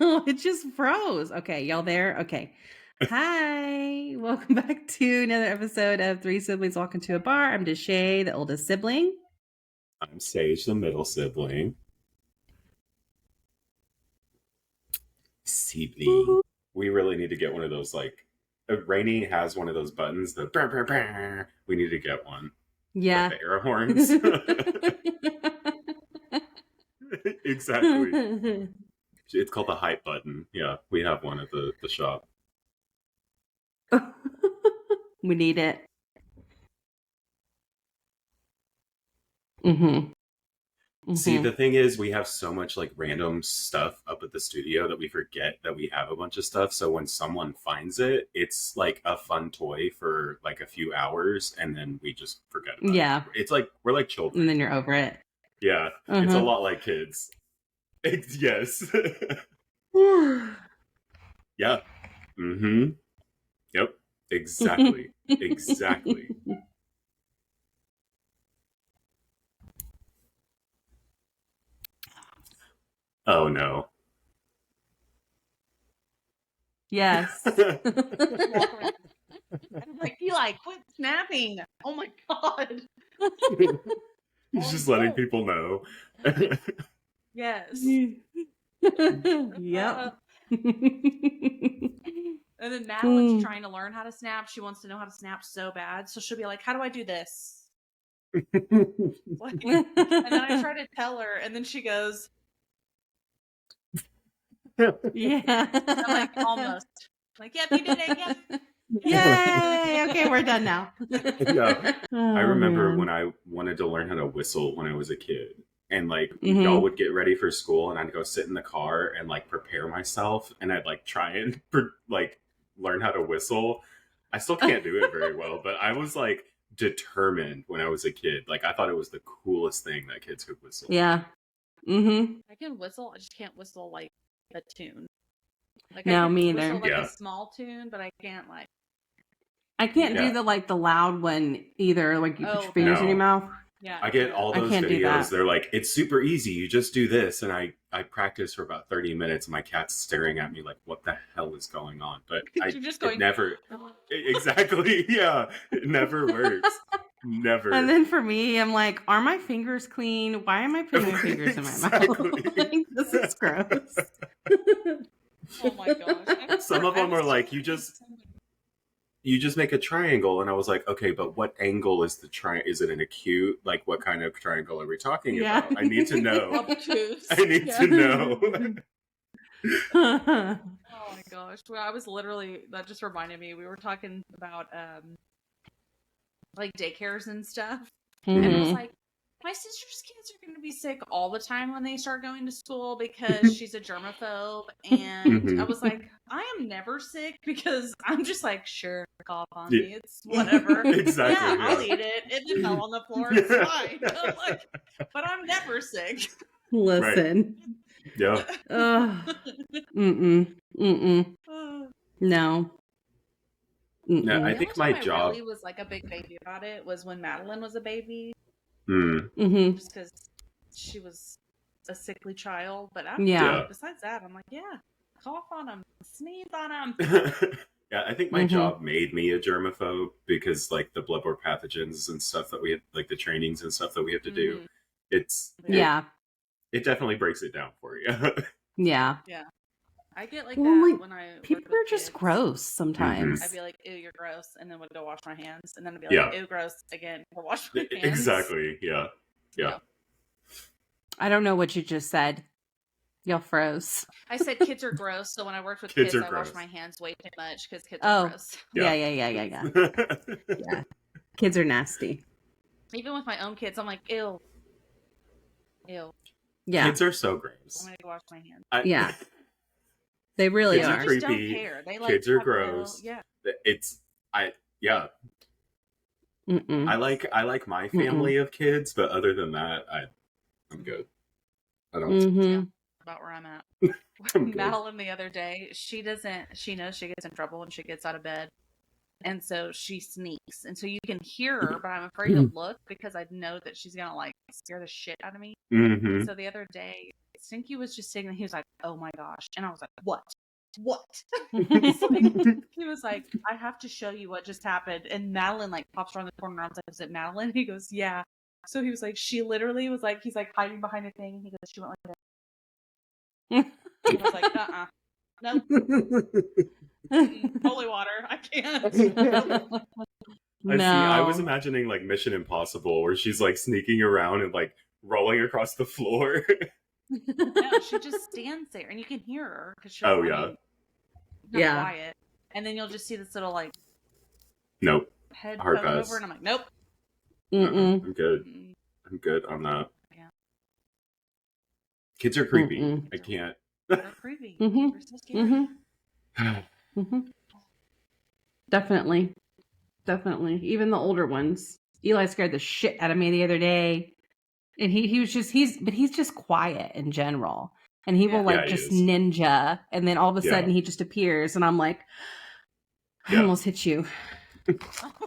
Oh, it just froze. Okay, y'all there? Okay. Hi. Welcome back to another episode of Three Siblings Walk Into a Bar. I'm Deshae, the oldest sibling. I'm Sage, the middle sibling. Sibling. We really need to get one of those, like, Rainy has one of those buttons, the brr, brr, brr. We need to get one. Yeah. Like the air horns. Exactly. It's called the hype button. Yeah, we have one at the shop. We need it. Mm-hmm. See, the thing is, we have so much like random stuff up at the studio that we forget that we have a bunch of stuff. So when someone finds it, it's like a fun toy for like a few hours, and then we just forget about it. It's like we're like children. And then you're over it. Yeah, it's a lot like kids. Yes. Yeah. Mm-hmm. Yep. Exactly. Exactly. Oh no. Yes. I'm like, Eli, quit snapping. Oh my God. He's just letting people know. Yes. Yep. And then Madeline's trying to learn how to snap. She wants to know how to snap so bad. So she'll be like, how do I do this? Like, and then I try to tell her, and then she goes, yeah. I'm like, almost. Like, yep, you did it. Yep. Yay! Okay, we're done now. Yeah. I remember when I wanted to learn how to whistle when I was a kid. And like y'all would get ready for school, and I'd go sit in the car and like prepare myself, and I'd like try and like learn how to whistle. I still can't do it very well, but I was like determined when I was a kid. Like I thought it was the coolest thing that kids could whistle. Yeah. Mm-hmm. I can whistle. I just can't whistle like a tune. Like No, I can me either. whistle like a small tune, but I can't like. I can't do the loud one either. Like you put your fingers in your mouth. Yeah. I get all those videos. They're like, it's super easy. You just do this. And I practice for about 30 minutes, and my cat's staring at me like, what the hell is going on? But it never. Exactly. Yeah. It never works. Never. And then for me, I'm like, are my fingers clean? Why am I putting my fingers in my mouth? Like, this is gross. Oh my gosh. Some of them are like, you just make a triangle, and I was like, okay, but what angle is the triangle? Is it an acute? Like, what kind of triangle are we talking about? I need to know. I need to know. Oh my gosh. Well, I was literally, that just reminded me, we were talking about like daycares and stuff. And it was like, my sister's kids are going to be sick all the time when they start going to school because she's a germaphobe. And I was like, I am never sick because I'm just like, sure, cough on me. It's whatever. Exactly. Yeah, I'll eat it. It didn't fell on the floor. It's fine. I'm like, but I'm never sick. Listen. Right. Yeah. No. No, I think my job really was like a big baby about it was when Madeline was a baby. Just because she was a sickly child. But after, besides that, I'm like, yeah, cough on them, sneeze on them. Yeah, I think my job made me a germaphobe because like the bloodborne pathogens and stuff that we have, like the trainings and stuff that we have to do. It definitely breaks it down for you. Yeah. I get like that when I people are just gross sometimes. I'd be like, ew, you're gross, and then would go wash my hands, and then I'd be like, ew, gross again, or wash my hands. Exactly. Yeah. I don't know what you just said. Y'all froze. I said kids are gross, so when I worked with kids I washed my hands way too much because kids are gross. Yeah. Yeah. Kids are nasty. Even with my own kids, I'm like, ew. Yeah. Kids are so gross. I'm gonna go wash my hands. Yeah. They really kids are creepy. Don't care. They like kids are gross. I like my family of kids, but other than that, I'm good. I don't about where I'm at. Madeline the other day, she knows she gets in trouble when she gets out of bed. And so she sneaks. And so you can hear her, but I'm afraid to look because I know that she's going to like scare the shit out of me. Mm-hmm. So the other day, Stinky was just sitting there. He was like, oh my gosh. And I was like, what? So he was like, I have to show you what just happened. And Madeline like pops around the corner. I was like, is it Madeline? He goes, yeah. So he was like, she literally was like, he's like hiding behind a thing. And he goes, she went like that. I was like, nope. Holy water. I can't. I was imagining like Mission Impossible where she's like sneaking around and like rolling across the floor. No, she just stands there and you can hear her because she's quiet. And then you'll just see this little like head coming over, and I'm like, nope. I'm good. I'm good on that. Yeah. Kids are creepy. I can't. They're creepy. They're so scary. Definitely. Even the older ones. Eli scared the shit out of me the other day. And he's just quiet in general. And he will just ninja, and then all of a sudden he just appears, and I'm like, I almost hit you.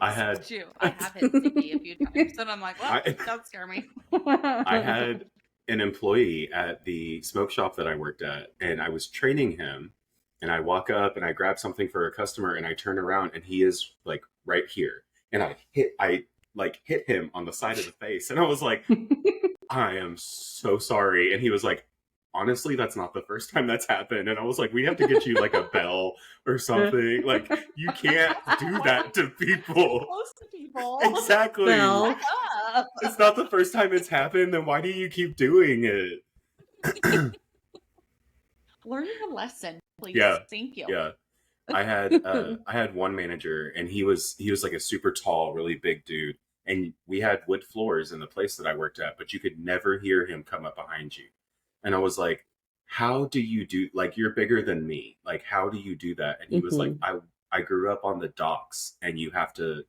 I have hit Stinky a few times, and I'm like, well, don't scare me. I had an employee at the smoke shop that I worked at, and I was training him, and I walk up and I grab something for a customer, and I turn around, and he is like right here, and I hit him on the side of the face, and I was like, I am so sorry. And he was like, honestly, that's not the first time that's happened. And I was like, we have to get you like a bell or something. Like, you can't do that to people. Close to people. Exactly. Well, it's not the first time it's happened. Then why do you keep doing it? Learn a lesson, please. Yeah. Thank you. Yeah. I had one manager, and he was like a super tall, really big dude. And we had wood floors in the place that I worked at, but you could never hear him come up behind you. And I was like, how do you do, like, you're bigger than me. Like, how do you do that? And he was like, I grew up on the docks, and you have to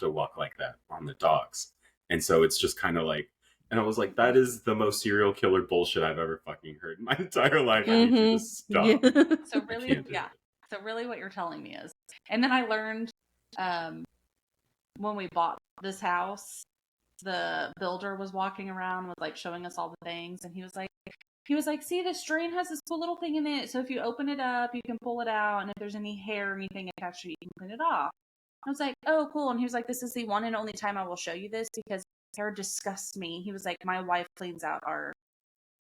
walk like that on the docks. And so it's just kind of like, and I was like, that is the most serial killer bullshit I've ever fucking heard in my entire life. I need you to stop. Yeah. So really, So really what you're telling me is, and then I learned, when we bought this house, the builder was walking around, was like showing us all the things, and he was like, see, this drain has this cool little thing in it, so if you open it up, you can pull it out, and if there's any hair or anything attached to it, you can clean it off. I was like, oh, cool. And he was like, this is the one and only time I will show you this, because hair disgusts me. He was like, my wife cleans out our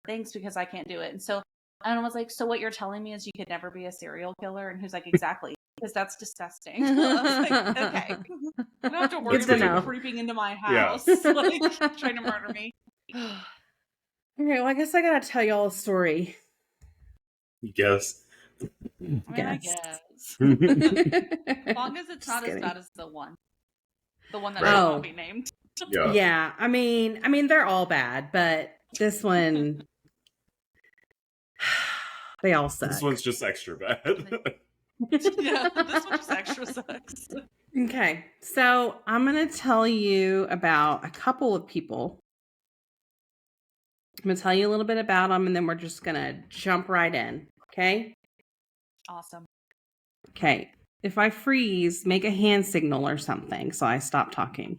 things because I can't do it. And I was like, so what you're telling me is you could never be a serial killer? And he was like, exactly. Because that's disgusting. I was like, okay. I don't have to worry about you creeping into my house, like trying to murder me. Okay, well, I guess I gotta tell y'all a story. Yes. I guess. As long as it's not as bad as the one that will not be named. Yeah. I mean, they're all bad, but this one, they all suck. This one's just extra bad. Yeah, this one just extra sucks. Okay, so I'm going to tell you about a couple of people. I'm going to tell you a little bit about them, and then we're just going to jump right in, okay? Awesome. Okay, if I freeze, make a hand signal or something so I stop talking.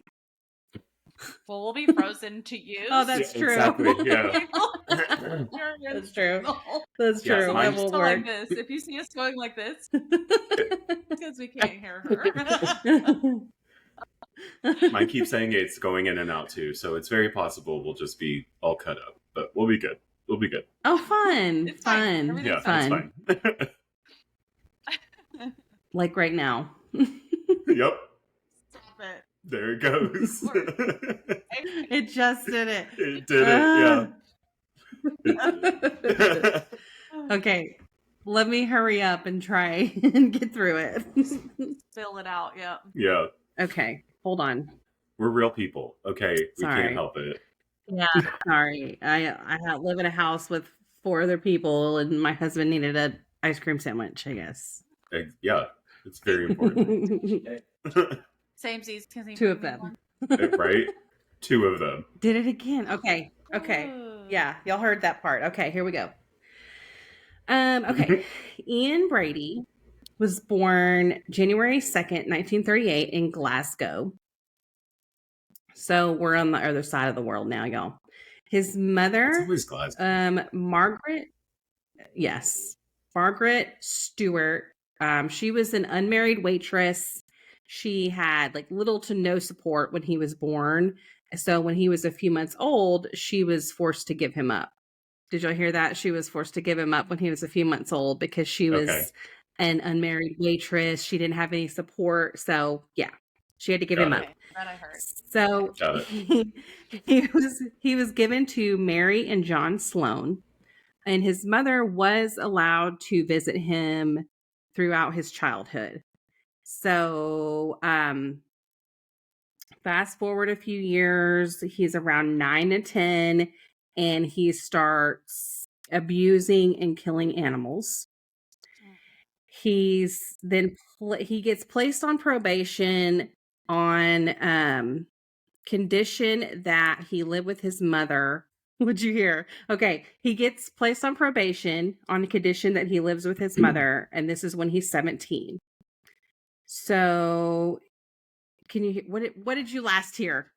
Well, we'll be frozen to you. Oh, that's true. Exactly, yeah. That's true. That's true. So that will work. Like this. If you see us going like this, because we can't hear her. Mine keeps saying it's going in and out too, so it's very possible we'll just be all cut up, but we'll be good. We'll be good. Oh, fun. It's fun. Yeah, fun. it's fine. Like right now. Yep. Stop it. There it goes. It just did it. It did it, yeah. Okay, let me hurry up and try and get through it. Fill it out, yeah. Yeah. Okay, hold on. We're real people, okay? We can't help it. Yeah, sorry. I live in a house with 4 other people, and my husband needed an ice cream sandwich, I guess. Yeah, it's very important. Samesies. 2 of them. Right? 2 of them. Did it again. Okay. Ooh. Yeah, y'all heard that part. Okay, here we go. Okay. Ian Brady was born January 2nd, 1938 in Glasgow. So we're on the other side of the world now, y'all. His mother, Margaret Stewart. She was an unmarried waitress. She had like little to no support when he was born. So when he was a few months old, she was forced to give him up. Did y'all hear that? She was forced to give him up when he was a few months old because she was an unmarried waitress. She didn't have any support. So yeah, she had to give him up. That I heard. So he was given to Mary and John Sloan, and his mother was allowed to visit him throughout his childhood. So fast forward a few years, he's around 9 to 10, and he starts abusing and killing animals. He gets placed on probation on condition that he live with his mother. What'd you hear? Okay, he gets placed on probation on the condition that he lives with his mother, and this is when he's 17. So, can you what did you last hear?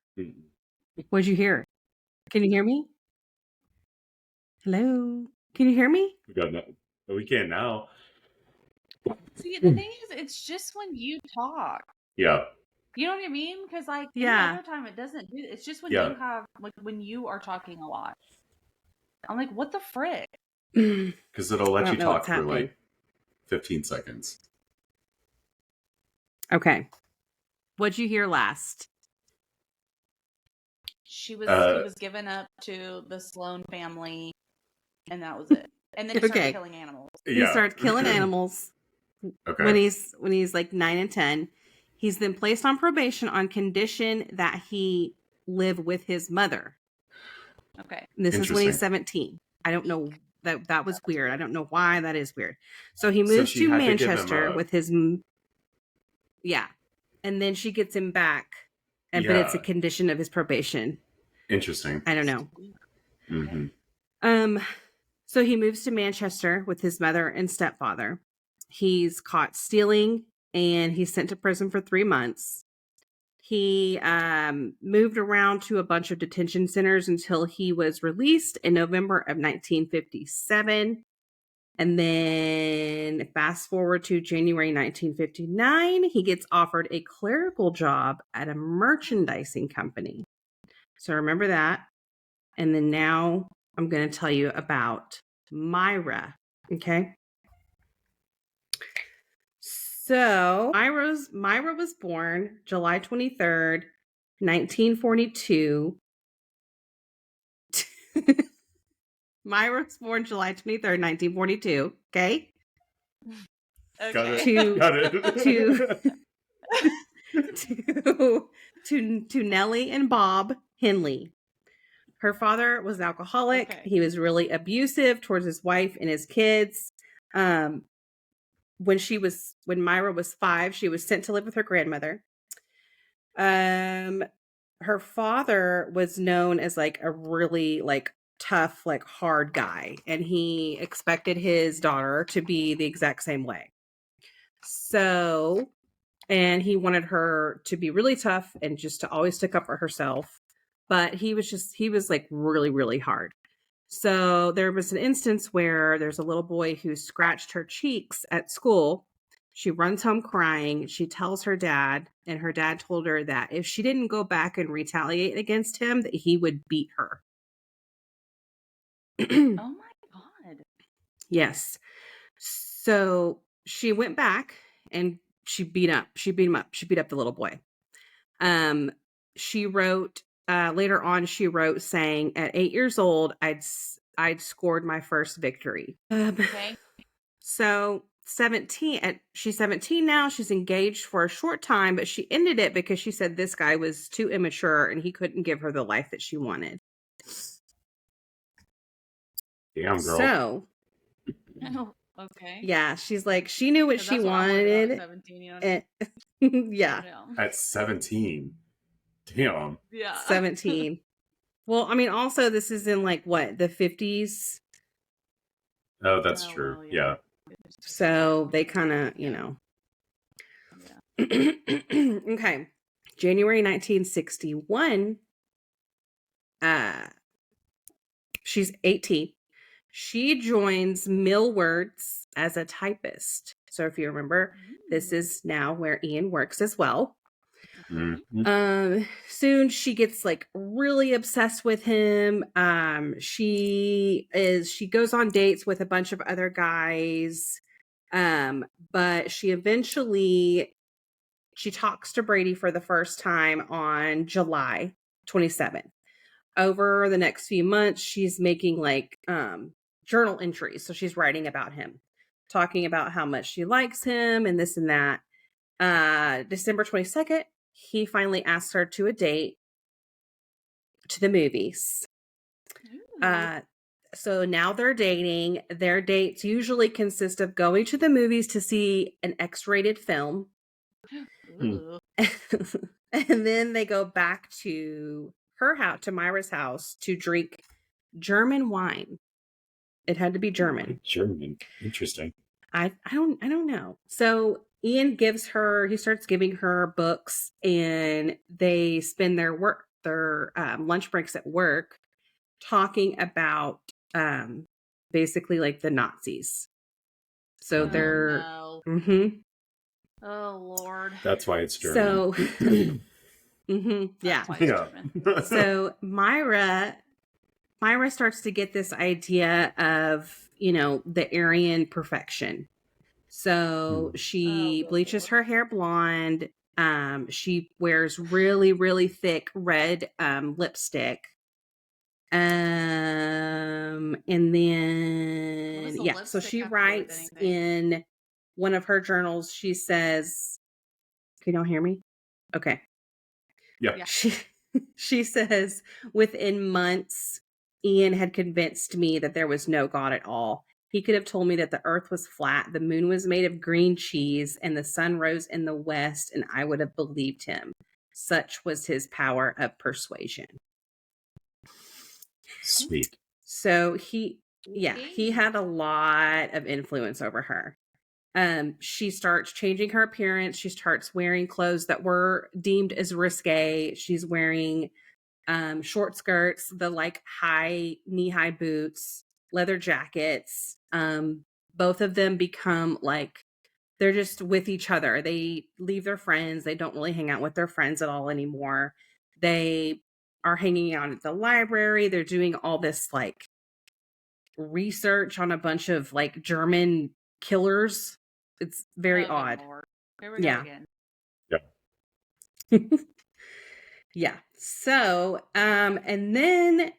What did you hear? Can you hear me? Hello? Can you hear me? We can now. See, the thing is, it's just when you talk. Yeah. You know what I mean? Because like any other time, it doesn't do. It's just when you have like when you are talking a lot. I'm like, what the frick? Because it'll let you talk for like 15 seconds. Okay. What'd you hear last? He was given up to the Sloan family, and that was it. And then he started killing animals. He started killing animals when he's like 9 and 10. He's then placed on probation on condition that he live with his mother. Okay. This is when he's 17. I don't know. That was weird. I don't know why that is weird. So he moves to Manchester with his... Yeah. And then she gets him back. But it's a condition of his probation. Interesting. I don't know. Mm-hmm. So he moves to Manchester with his mother and stepfather. He's caught stealing and he's sent to prison for 3 months. He moved around to a bunch of detention centers until he was released in November of 1957. And then fast forward to January 1959, he gets offered a clerical job at a merchandising company. So remember that. And then now I'm going to tell you about Myra. Okay. So Myra was born July 23rd, 1942. Myra was born July 23rd, 1942. Okay. Got it. To Nellie and Bob Henley. Her father was alcoholic. Okay. He was really abusive towards his wife and his kids. When Myra was 5, she was sent to live with her grandmother. Her father was known as like a really like tough, like hard guy, and he expected his daughter to be the exact same way. So, and he wanted her to be really tough and just to always stick up for herself. But he was like really, really hard. So there was an instance where there's a little boy who scratched her cheeks at school. She runs home crying. She tells her dad, and her dad told her that if she didn't go back and retaliate against him, that he would beat her. Oh my God. Yes. So she went back and she beat him up. She beat up the little boy. She wrote later on, she wrote saying, at 8 years old, I'd scored my first victory. Okay. So she's 17 now. She's engaged for a short time, but she ended it because she said this guy was too immature and he couldn't give her the life that she wanted. Damn, girl. So, okay. Yeah, she's like, she knew what she wanted. 17, you know? And, yeah. At 17. Damn. Yeah. 17. Well, I mean, also, this is in like what, the 50s? Oh, that's true. Well, yeah. So they kind of, Okay. January 1961. She's 18. She joins Millwards as a typist. So if you remember, this is now where Ian works as well. Soon she gets really obsessed with him. She goes on dates with a bunch of other guys. But she talks to Brady for the first time on July 27th. Over the next few months, she's making journal entries. So she's writing about him, talking about how much she likes him and this and that. December 22nd, he finally asks her to a date to the movies. So now they're dating. Their dates usually consist of going to the movies to see an X-rated film. And then they go back to her house, to Myra's house, to drink German wine. It had to be German. German. Interesting. I don't know. So Ian starts giving her books, and they spend their lunch breaks at work talking about basically the Nazis. So they're Oh Lord. That's why it's German. So yeah. So Myra starts to get this idea of, the Aryan perfection. So she bleaches her hair blonde. She wears really, really thick red lipstick. And then so she writes in one of her journals, she says, can y'all hear me? Okay. Yeah. She says, within months, Ian had convinced me that there was no God at all. He could have told me that the earth was flat, the moon was made of green cheese, and the sun rose in the west, and I would have believed him. Such was his power of persuasion. Sweet. So he had a lot of influence over her. She starts changing her appearance. She starts wearing clothes that were deemed as risque. She's wearing short skirts, the high knee-high boots, leather jackets. Both of them become they're just with each other. They leave their friends. They don't really hang out with their friends at all anymore. They are hanging out at the library. They're doing all this research on a bunch of German killers. It's very odd. Here we go again. Yeah. Yeah. So, and then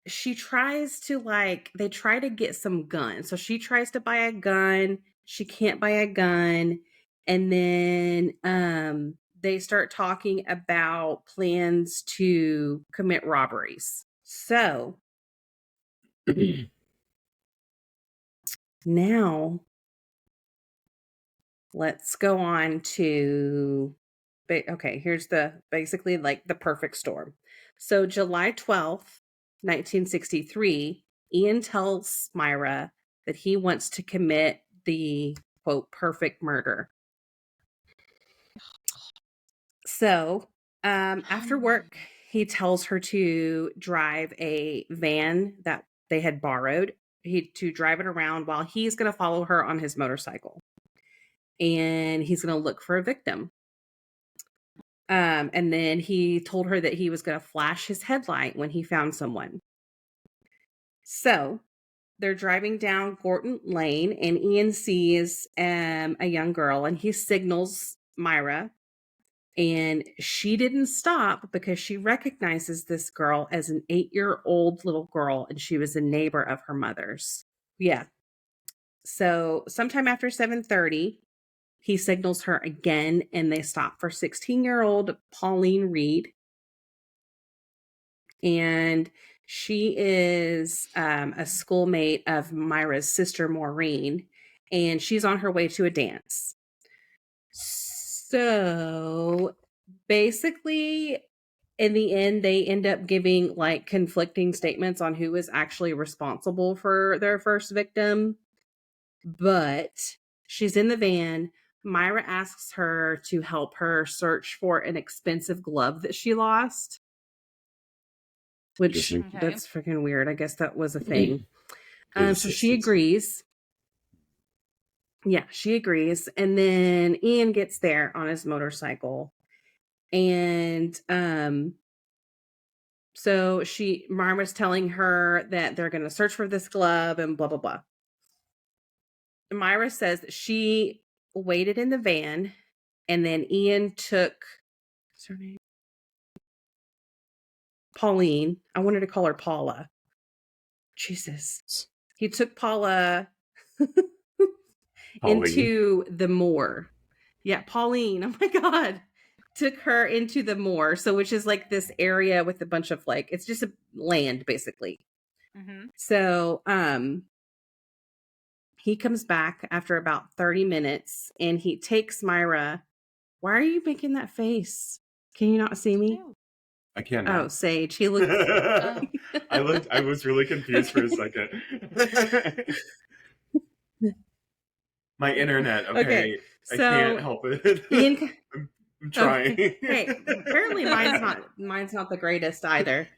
she tries to they try to get some guns. So she tries to buy a gun. She can't buy a gun. And then, they start talking about plans to commit robberies. So now let's go on to, here's basically the perfect storm. So July 12th, 1963, Ian tells Myra that he wants to commit the, quote, perfect murder. So after work, he tells her to drive a van that they had borrowed, to drive it around while he's going to follow her on his motorcycle. And he's going to look for a victim. And then he told her that he was going to flash his headlight when he found someone. So they're driving down Gorton Lane, and Ian sees a young girl, and he signals Myra. And she didn't stop because she recognizes this girl as an 8-year-old little girl, and she was a neighbor of her mother's. Yeah. So sometime after 7:30, he signals her again, and they stop for 16-year-old Pauline Reed. And she is a schoolmate of Myra's sister, Maureen, and she's on her way to a dance. So basically, in the end, they end up giving conflicting statements on who was actually responsible for their first victim. But she's in the van. Myra asks her to help her search for an expensive glove that she lost. Which, that's freaking weird. I guess that was a thing. So she agrees. Yeah, she agrees. And then Ian gets there on his motorcycle. And so Myra's telling her that they're going to search for this glove and blah, blah, blah. Myra says that she waited in the van, and then Ian took, what's her name? Pauline. I wanted to call her Paula. Jesus. He took Paula into the moor. Yeah, Pauline. Oh my God. Took her into the moor. So, which is like this area with a bunch of like, it's just a land basically. Mm-hmm. So, he comes back after about 30 minutes and he takes Myra. Why are you making that face? Can you not see me? I can't. Oh, Sage. He looks. I was really confused for a second. My internet. Okay. So, I can't help it. Ian, I'm trying. Hey, apparently mine's not the greatest either.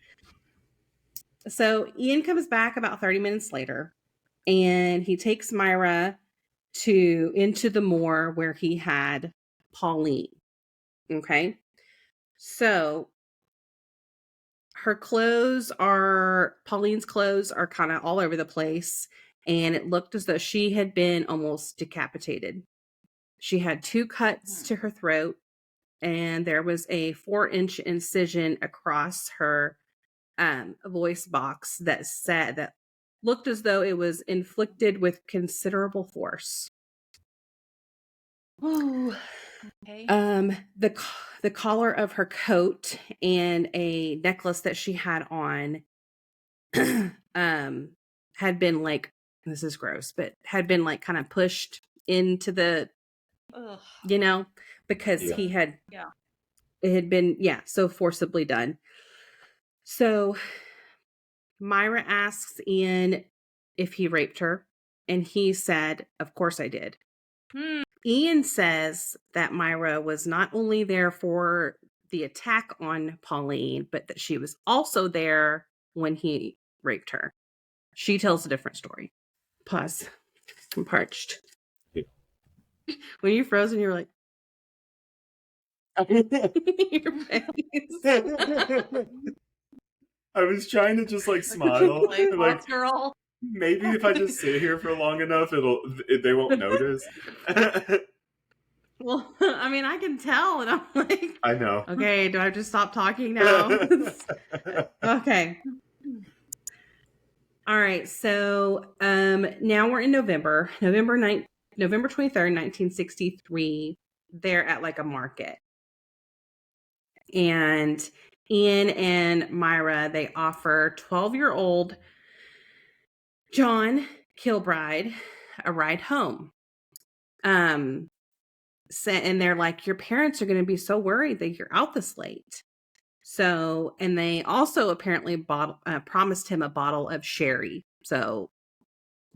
So Ian comes back about 30 minutes later, and he takes Myra into the moor where he had Pauline. Okay. So Pauline's clothes are kind of all over the place, and it looked as though she had been almost decapitated. She had 2 cuts to her throat, and there was a 4-inch incision across her voice box that looked as though it was inflicted with considerable force. Oh, okay. The collar of her coat and a necklace that she had on, had been like, this is gross, but had been like kind of pushed into the, because it had been, so forcibly done. So Myra asks Ian if he raped her, and he said, of course I did. Ian says that Myra was not only there for the attack on Pauline, but that she was also there when he raped her. She tells a different story. Pause. I'm parched. When you're frozen, you're like, your face. I was trying to just like smile. Like, girl. Maybe if I just sit here for long enough, they won't notice. Well, I mean, I can tell, and I'm like, I know. Okay, do I have to stop talking now? Okay. All right. So, now we're in November 23rd, 1963. They're at like a market, and Ian and Myra, they offer 12-year-old John Kilbride a ride home. And they're like, your parents are going to be so worried that you're out this late. So, and they also apparently promised him a bottle of sherry. So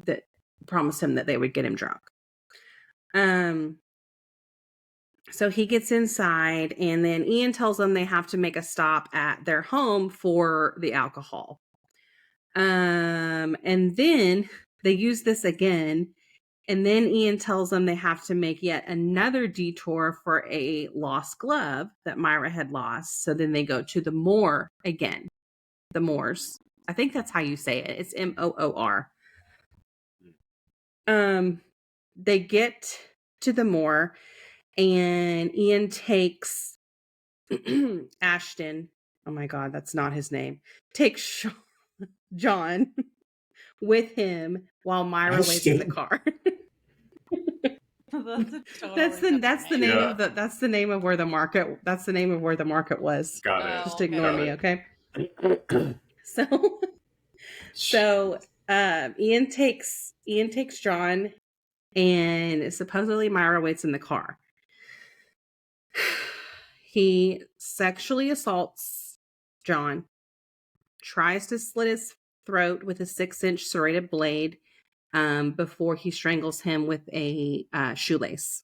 that promised him that they would get him drunk. So he gets inside, and then Ian tells them they have to make a stop at their home for the alcohol. And then they use this again. And then Ian tells them they have to make yet another detour for a lost glove that Myra had lost. So then they go to the Moor again. The Moors. I think that's how you say it. It's Moor. They get to the Moor, and Ian takes Ashton. Oh my God, that's not his name. Takes John with him while Myra waits in the car. That's the name of where the market. That's the name of where the market was. Got it. Just ignore me, okay? So Ian takes John, and supposedly Myra waits in the car. He sexually assaults John, tries to slit his throat with a 6-inch serrated blade, before he strangles him with a shoelace.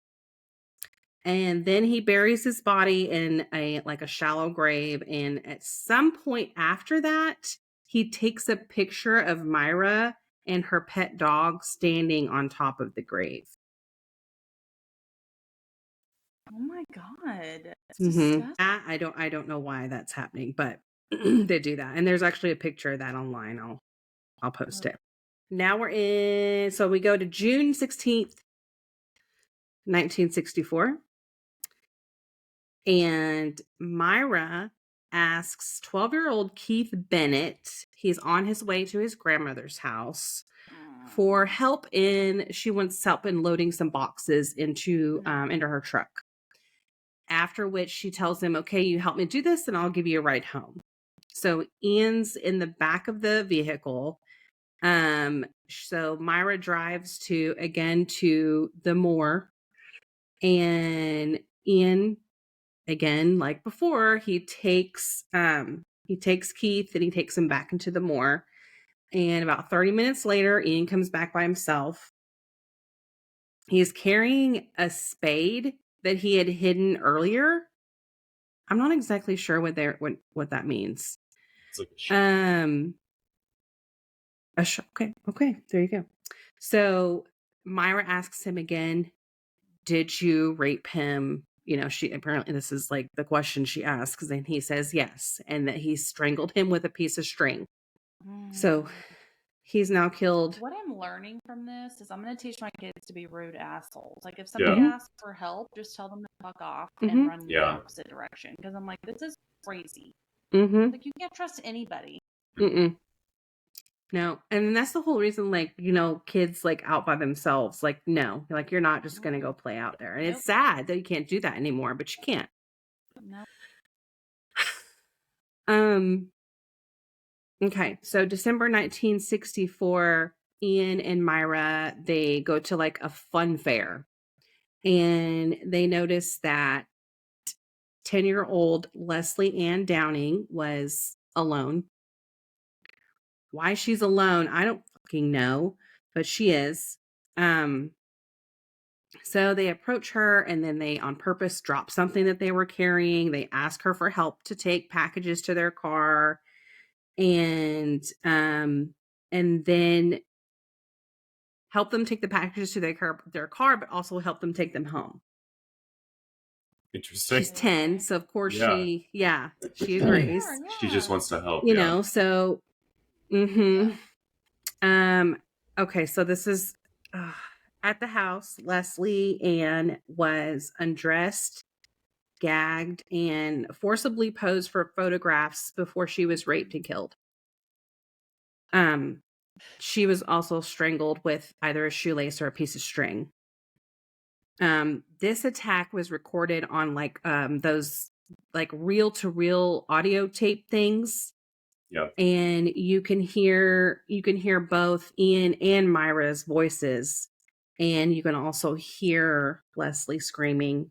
And then he buries his body in a shallow grave. And at some point after that, he takes a picture of Myra and her pet dog standing on top of the grave. Oh my God. That's disgusting. I don't know why that's happening, but they do that. And there's actually a picture of that online. I'll post it. Now so we go to June 16th, 1964. And Myra asks 12-year-old Keith Bennett, he's on his way to his grandmother's house, for help she wants help in loading some boxes into her truck. After which she tells him, okay, you help me do this and I'll give you a ride home. So Ian's in the back of the vehicle. So Myra drives to the Moor, and Ian, again, like before, he takes Keith and he takes him back into the Moor. And about 30 minutes later, Ian comes back by himself. He's carrying a spade that he had hidden earlier. I'm not exactly sure what that means. It's like a Okay, there you go. So Myra asks him again, did you rape him? Apparently this is like the question she asks, and he says yes, and that he strangled him with a piece of string. So he's now killed. What I'm learning from this is I'm going to teach my kids to be rude assholes. Like if somebody asks for help, just tell them to fuck off and run in the opposite direction. Because I'm like, this is crazy. Like you can't trust anybody. No, and that's the whole reason, kids out by themselves, no, you're not just going to go play out there. And it's sad that you can't do that anymore, but you can't. No. Okay, so December 1964, Ian and Myra, they go to a fun fair, and they notice that 10-year-old Leslie Ann Downing was alone. Why she's alone, I don't fucking know, but she is. So they approach her, and then they on purpose drop something that they were carrying. They ask her for help to take packages to their car, and then help them take the packages to their car, but also help them take them home. Interesting. She's 10, so of course she agrees. She just wants to help. You know, so okay, so this is at the house. Leslie Ann was undressed, gagged, and forcibly posed for photographs before she was raped and killed. She was also strangled with either a shoelace or a piece of string. This attack was recorded on those reel-to-reel audio tape things. Yep. And you can hear both Ian and Myra's voices, and you can also hear Leslie screaming.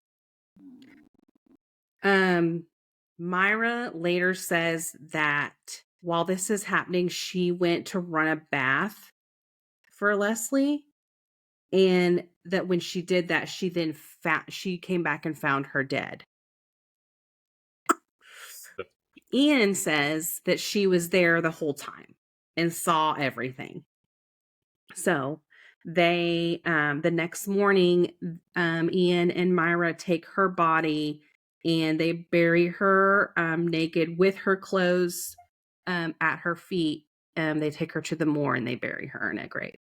Myra later says that while this is happening, she went to run a bath for Leslie, and that when she did that, she came back and found her dead. Ian says that she was there the whole time and saw everything. So they, the next morning, Ian and Myra take her body and they bury her naked with her clothes at her feet. They take her to the Moor and they bury her in a grave.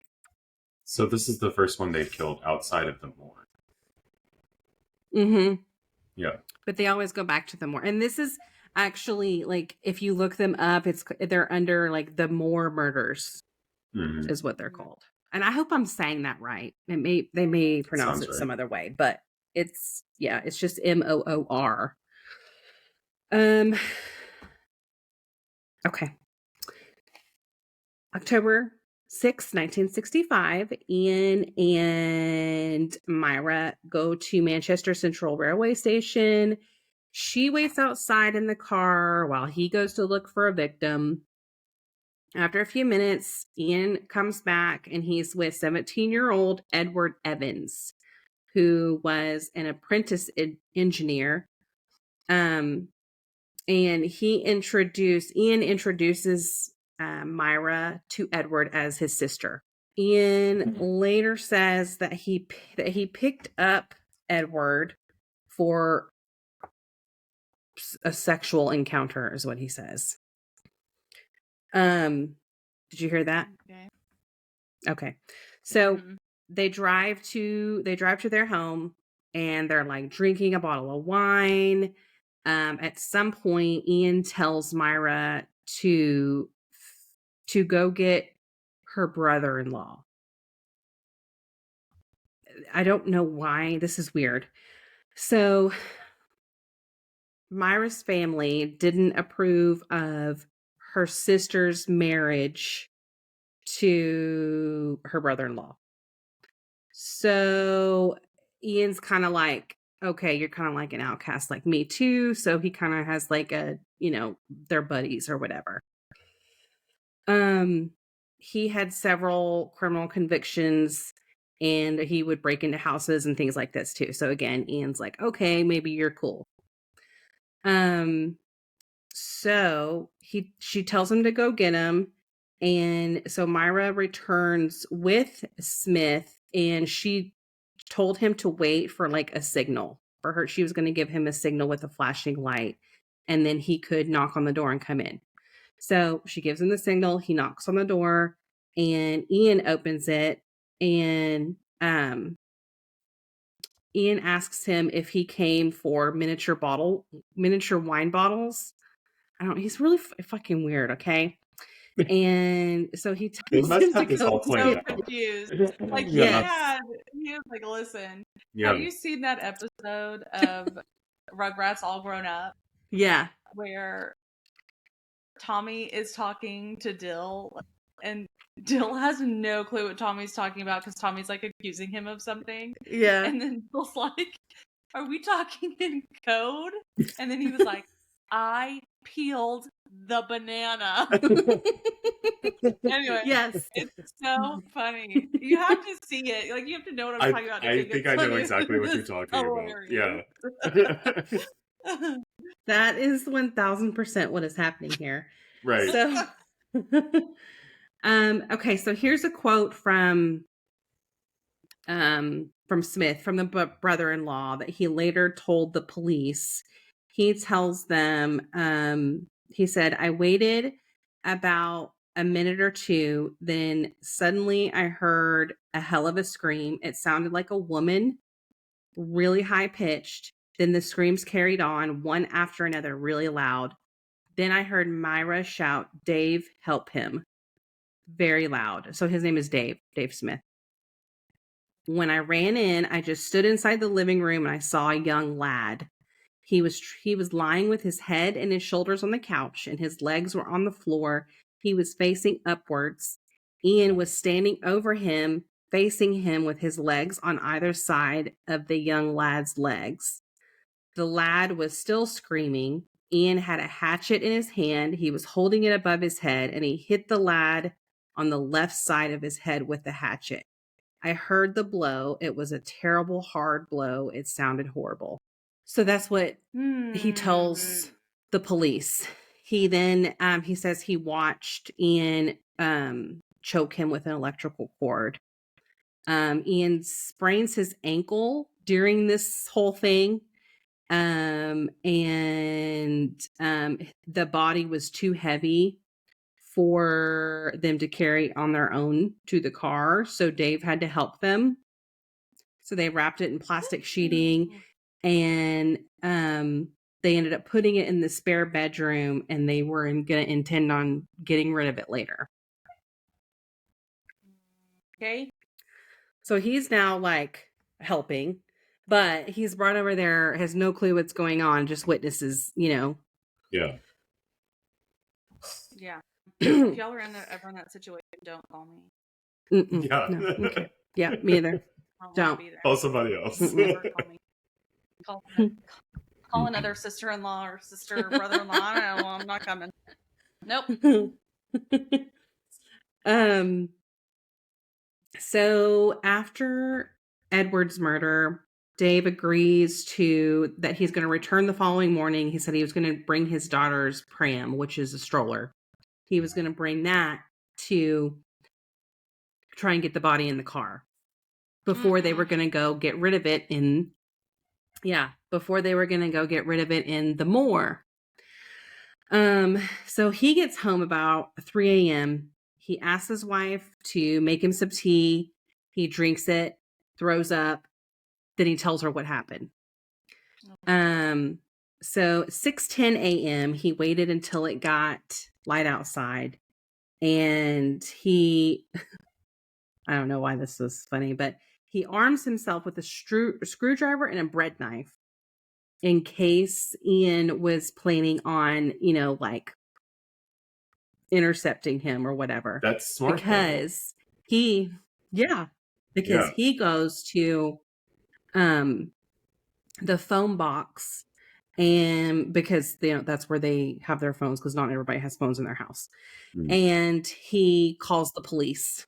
So this is the first one they've killed outside of the Moor. Mm-hmm. Yeah. But they always go back to the Moor. And this is actually, if you look them up, they're under the Moor Murders is what they're called. And I hope I'm saying that right. They may pronounce it some other way, but it's just Moor. Okay. October 6, 1965, Ian and Myra go to Manchester Central Railway Station. She waits outside in the car while he goes to look for a victim. After a few minutes, Ian comes back and he's with 17-year-old Edward Evans, who was an apprentice engineer. And Ian introduces Myra to Edward as his sister. Ian later says that he picked up Edward for a sexual encounter, is what he says. Did you hear that? Okay. So they drive to their home and they're like drinking a bottle of wine. At some point, Ian tells Myra to go get her brother-in-law. I don't know why. This is weird. So Myra's family didn't approve of her sister's marriage to her brother-in-law. So Ian's kind of like, okay, you're kind of like an outcast like me too. So he kind of has like a, they're buddies or whatever. He had several criminal convictions and he would break into houses and things like this too. So again, Ian's like, okay, maybe you're cool. So she tells him to go get him. And so Myra returns with Smith and she told him to wait for like a signal for her. She was going to give him a signal with a flashing light and then he could knock on the door and come in. So she gives him the signal. He knocks on the door and Ian opens it and Ian asks him if he came for miniature wine bottles. He's really fucking weird, okay? And so he tells him to go. So confused. Like he was like, listen, have you seen that episode of Rugrats All Grown Up? Yeah. Where Tommy is talking to Dill and Dill has no clue what Tommy's talking about because Tommy's like accusing him of something. Yeah. And then Dill's like, are we talking in code? And then he was like, I peeled the banana. Anyway, yes, it's so funny. You have to see it. Like you have to know what I'm talking about. I think I know exactly what you're talking about. Yeah. That is 1000% what is happening here. Right. So, okay. So here's a quote from Smith, from the brother-in-law that he later told the police. He tells them, he said, I waited about a minute or two. Then suddenly I heard a hell of a scream. It sounded like a woman, really high pitched. Then the screams carried on, one after another, really loud. Then I heard Myra shout, Dave, help him. Very loud. So his name is Dave Smith. When I ran in, I just stood inside the living room and I saw a young lad. He was lying with his head and his shoulders on the couch and his legs were on the floor. He was facing upwards. Ian was standing over him, facing him with his legs on either side of the young lad's legs. The lad was still screaming. Ian had a hatchet in his hand. He was holding it above his head, and he hit the lad on the left side of his head with the hatchet. I heard the blow. It was a terrible, hard blow. It sounded horrible. So that's what he tells the police. He then, he says he watched Ian choke him with an electrical cord. Ian sprains his ankle during this whole thing. And the body was too heavy for them to carry on their own to the car. So Dave had to help them. So they wrapped it in plastic sheeting and they ended up putting it in the spare bedroom and they were going to intend on getting rid of it later. Okay. So he's now like helping. But he's brought over there, has no clue what's going on, just witnesses, Yeah. Yeah. If y'all are ever in that situation, don't call me. Yeah. No. Okay. Yeah, me either. Don't. Call somebody else. Never call me. Call another sister-in-law or brother-in-law. I don't know. I'm not coming. Nope. So after Edward's murder, Dave agrees that he's going to return the following morning. He said he was going to bring his daughter's pram, which is a stroller. He was going to bring that to try and get the body in the car before they were going to go get rid of it in the Moor. So he gets home about 3 a.m. He asks his wife to make him some tea. He drinks it, throws up. Then he tells her what happened. So 6:10 a.m. he waited until it got light outside, and I don't know why this is funny, but he arms himself with a screwdriver and a bread knife in case Ian was planning on, like intercepting him or whatever. That's smart. Because he goes to the phone box, and because that's where they have their phones, because not everybody has phones in their house. And he calls the police.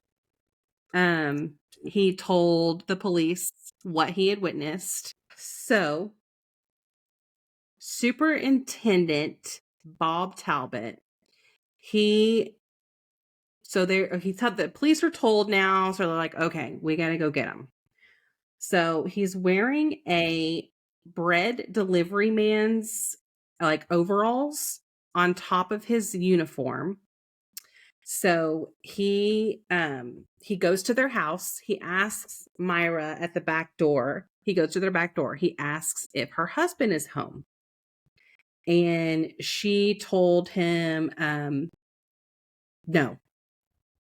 He told the police what he had witnessed. So Superintendent Bob Talbot, he said the police are told now, so they're like, okay, we got to go get him. So he's wearing a bread delivery man's like overalls on top of his uniform. So he goes to their house. He asks Myra at the back door. He goes to their back door. He asks if her husband is home. And she told him, no.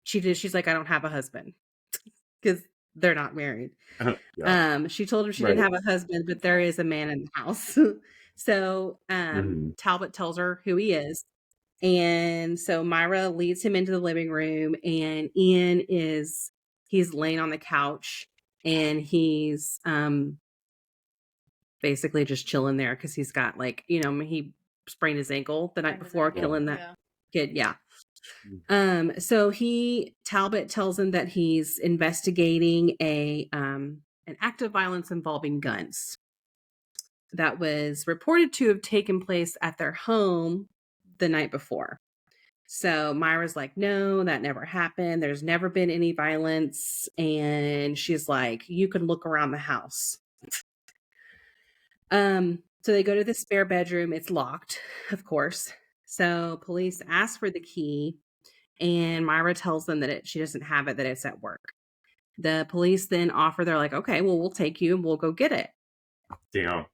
She's like, I don't have a husband. Because they're not married. She told him she didn't have a husband, but there is a man in the house. So Talbot tells her who he is. And so Myra leads him into the living room, and Ian he's laying on the couch, and he's basically just chilling there because he's got he sprained his ankle the night before killing that kid. Yeah. So Talbot tells him that he's investigating an act of violence involving guns that was reported to have taken place at their home the night before. So Myra's like, no, that never happened. There's never been any violence. And she's like, you can look around the house. So they go to the spare bedroom. It's locked, of course. So police ask for the key, and Myra tells them that she doesn't have it, that it's at work. The police then they're like, okay, well, we'll take you and we'll go get it. Damn.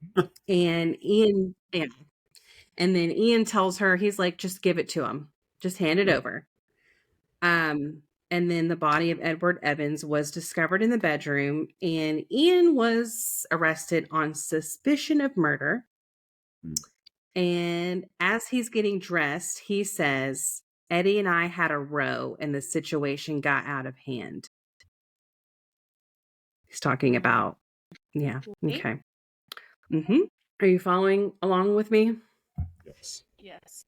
And then Ian tells her, he's like, just give it to him. Just hand it over. And then the body of Edward Evans was discovered in the bedroom, and Ian was arrested on suspicion of murder. And as he's getting dressed, he says, Eddie and I had a row and the situation got out of hand. He's talking about, okay. Are you following along with me? Yes.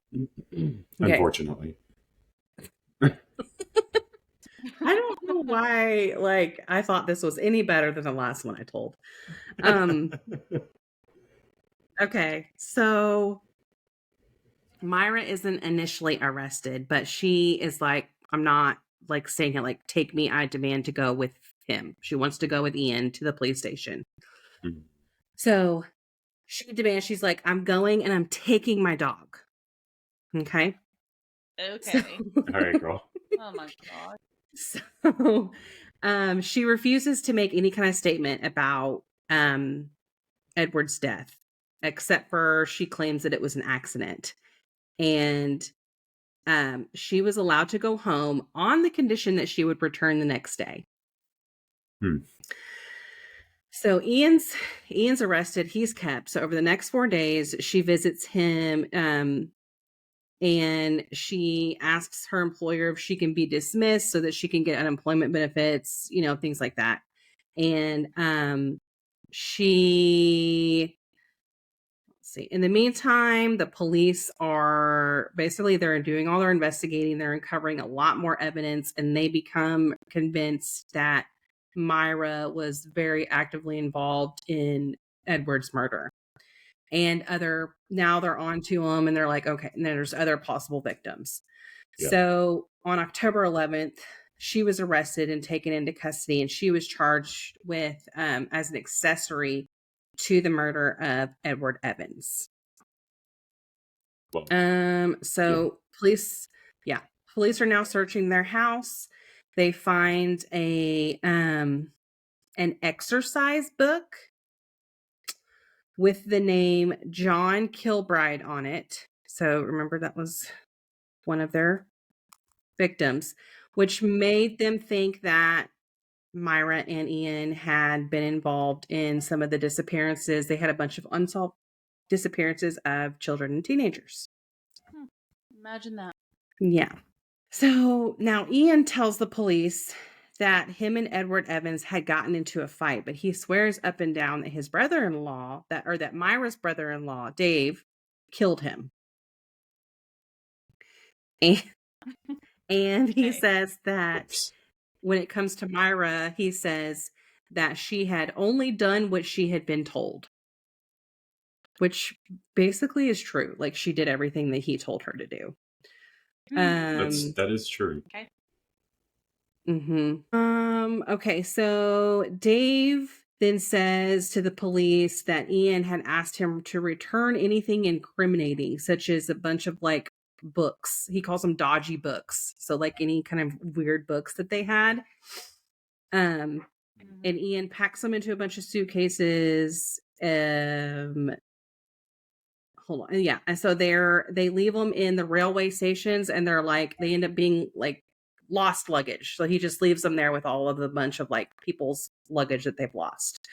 Unfortunately. I don't know why, I thought this was any better than the last one I told. Okay, so Myra isn't initially arrested, but she is like, I'm not saying it, take me, I demand to go with him. She wants to go with Ian to the police station. So she demands, she's like, I'm going and I'm taking my dog. Okay. Okay. All right, girl. Oh my God. So she refuses to make any kind of statement about Edward's death, except for she claims that it was an accident. And she was allowed to go home on the condition that she would return the next day. So Ian's arrested. He's kept. So over the next 4 days, she visits him, and she asks her employer if she can be dismissed so that she can get unemployment benefits, things like that. And see. In the meantime, the police are basically, they're doing all their investigating. They're uncovering a lot more evidence, and they become convinced that Myra was very actively involved in Edward's murder. And now they're on to him, and they're like, okay, and there's other possible victims. Yeah. So on October 11th, she was arrested and taken into custody, and she was charged with as an accessory to the murder of Edward Evans. Police are now searching their house. They find an exercise book with the name John Kilbride on it. So remember, that was one of their victims, which made them think that Myra and Ian had been involved in some of the disappearances. They had a bunch of unsolved disappearances of children and teenagers. Imagine that. Yeah. So now Ian tells the police that him and Edward Evans had gotten into a fight, but he swears up and down that his brother-in-law, that Myra's brother-in-law, Dave, killed him. And he says that when it comes to Myra, he says that she had only done what she had been told, which basically is true. Like, she did everything that he told her to do. That is true. Okay. Okay, so Dave then says to the police that Ian had asked him to return anything incriminating, such as a bunch of like books. He calls them dodgy books. So like any kind of weird books that they had. And Ian packs them into a bunch of suitcases. Hold on. Yeah. And so they leave them in the railway stations, and they end up being like lost luggage. So he just leaves them there with all of the bunch of like people's luggage that they've lost.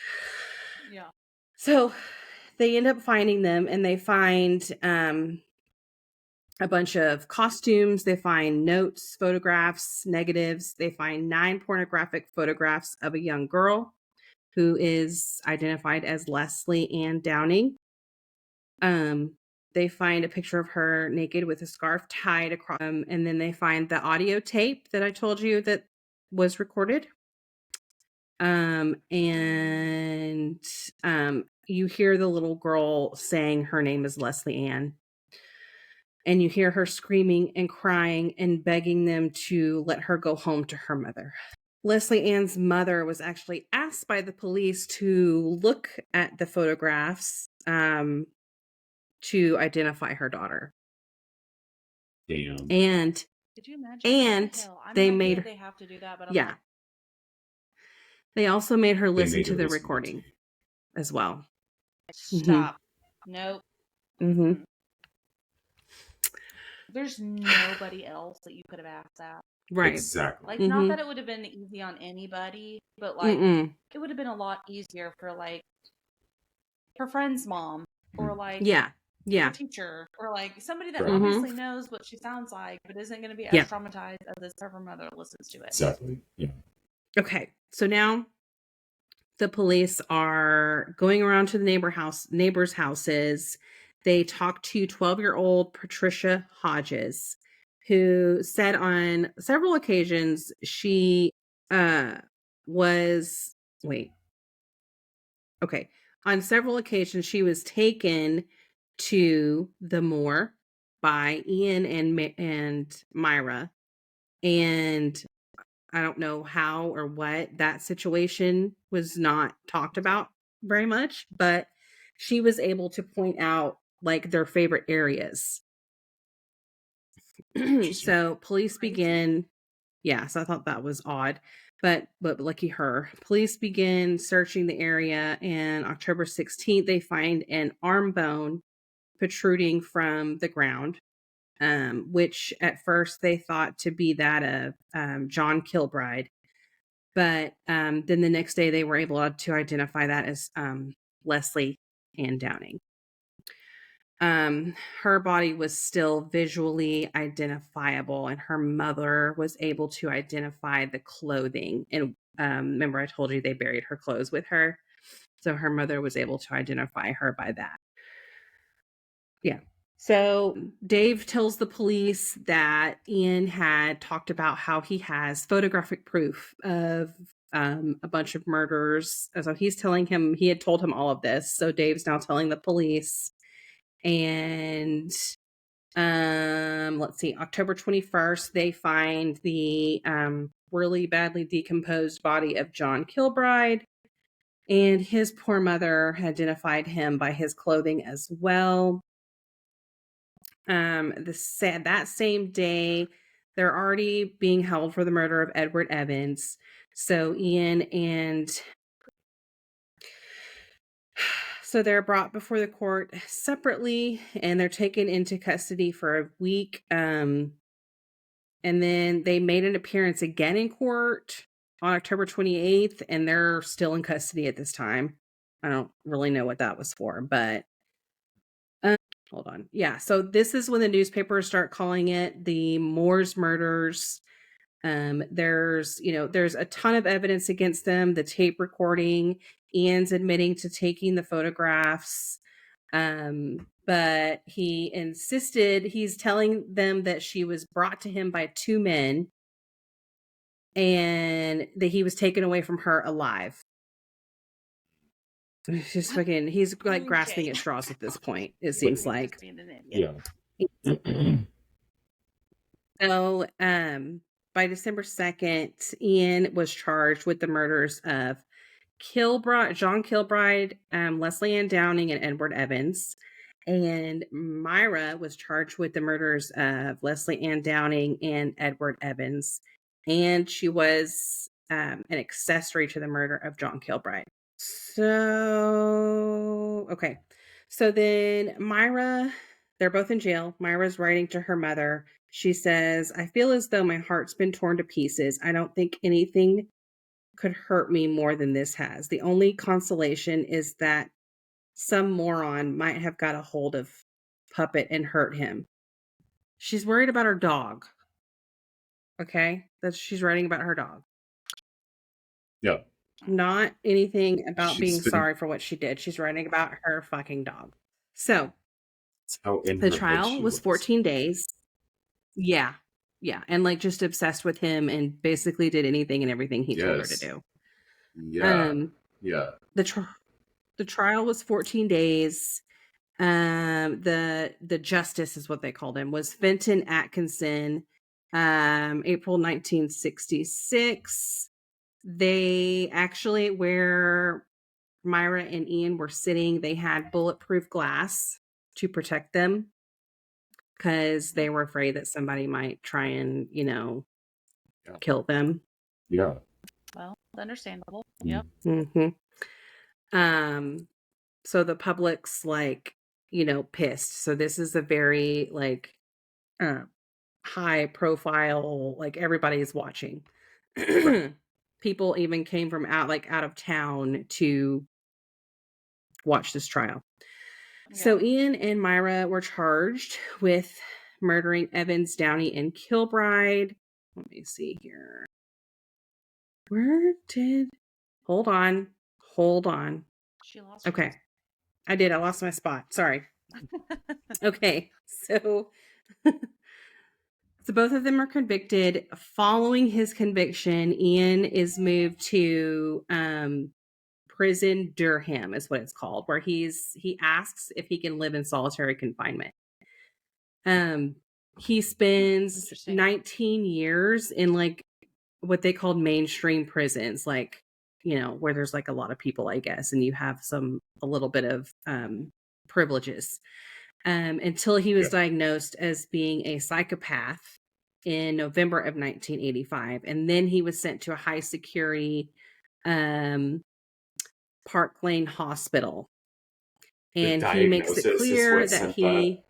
Yeah. So they end up finding them, and they find a bunch of costumes. They find notes, photographs, negatives. They find 9 pornographic photographs of a young girl who is identified as Leslie Ann Downing. They find a picture of her naked with a scarf tied across and then they find the audio tape that I told you that was recorded. You hear the little girl saying her name is Leslie Ann. And you hear her screaming and crying and begging them to let her go home to her mother. Leslie Ann's mother was actually asked by the police to look at the photographs to identify her daughter. Damn. And could you imagine? And they made they have to do that, but yeah. They also made her listen to the recording as well. Stop. Nope. There's nobody else that you could have asked that. Right. Exactly. Like, not that it would have been easy on anybody, but like it would have been a lot easier for like her friend's mom or like her teacher or like somebody that obviously knows what she sounds like but isn't going to be as traumatized as this her mother listens to it. Exactly. Yeah. Okay. So now the police are going around to the neighbors' houses. They talk to 12-year-old Patricia Hodges, who said on several occasions she was on several occasions she was taken to the Moor by Ian and Myra, and I don't know how or what that situation was not talked about very much, but she was able to point out like their favorite areas. So police begin. Yeah, so I thought that was odd, but lucky her. Police begin searching the area, and October 16th, they find an arm bone protruding from the ground, which at first they thought to be that of John Kilbride. But then the next day they were able to identify that as Leslie Ann Downing. Her body was still visually identifiable, and her mother was able to identify the clothing. And remember I told you they buried her clothes with her. So her mother was able to identify her by that. Yeah. So Dave tells the police that Ian had talked about how he has photographic proof of a bunch of murders. So he's telling him, he had told him all of this. So Dave's now telling the police. And let's see, October 21st, they find the really badly decomposed body of John Kilbride. And his poor mother identified him by his clothing as well. That same day, they're already being held for the murder of Edward Evans. So they're brought before the court separately, and they're taken into custody for a week. And then they made an appearance again in court on October 28th, and they're still in custody at this time. I don't really know what that was for, but hold on. Yeah, so this is when the newspapers start calling it the Moor's Murders. There's a ton of evidence against them. The tape recording, Ian's admitting to taking the photographs. But he insisted, he's telling them that she was brought to him by two men and that he was taken away from her alive. It's just fucking, he's like grasping at straws at this point, it seems like. Yeah. So, by December 2nd, Ian was charged with the murders of John Kilbride, Leslie Ann Downing, and Edward Evans. And Myra was charged with the murders of Leslie Ann Downing and Edward Evans. And she was an accessory to the murder of John Kilbride. So, okay. So then Myra, they're both in jail. Myra's writing to her mother. She says, I feel as though my heart's been torn to pieces. I don't think anything could hurt me more than this has. The only consolation is that some moron might have got a hold of Puppet and hurt him. She's worried about her dog. Okay? She's writing about her dog. Yeah. Not anything about being sorry for what she did. She's writing about her fucking dog. So, the trial was 14 days. Yeah. Yeah. And like just obsessed with him and basically did anything and everything he told her to do. Yeah. Yeah. The trial was 14 days. The justice is what they called him, was Fenton Atkinson. April 1966. They actually, where Myra and Ian were sitting, they had bulletproof glass to protect them because they were afraid that somebody might try and, kill them. Yeah. Well, understandable. Yep. Mm-hmm. So the public's pissed. So this is a very high profile, everybody's watching. People even came from out of town to watch this trial. Yeah. So Ian and Myra were charged with murdering Evans, Downey, and Kilbride. Let me see here. Hold on. She lost. Okay. I did. I lost my spot. Sorry. Okay. So both of them are convicted. Following his conviction, Ian is moved to prison Durham is what it's called, where he asks if he can live in solitary confinement. He spends 19 years in what they called mainstream prisons, where there's a lot of people, I guess, and you have a little bit of privileges. Until he was diagnosed as being a psychopath in November of 1985. And then he was sent to a high security Park Lane Hospital. And he makes it clear that he...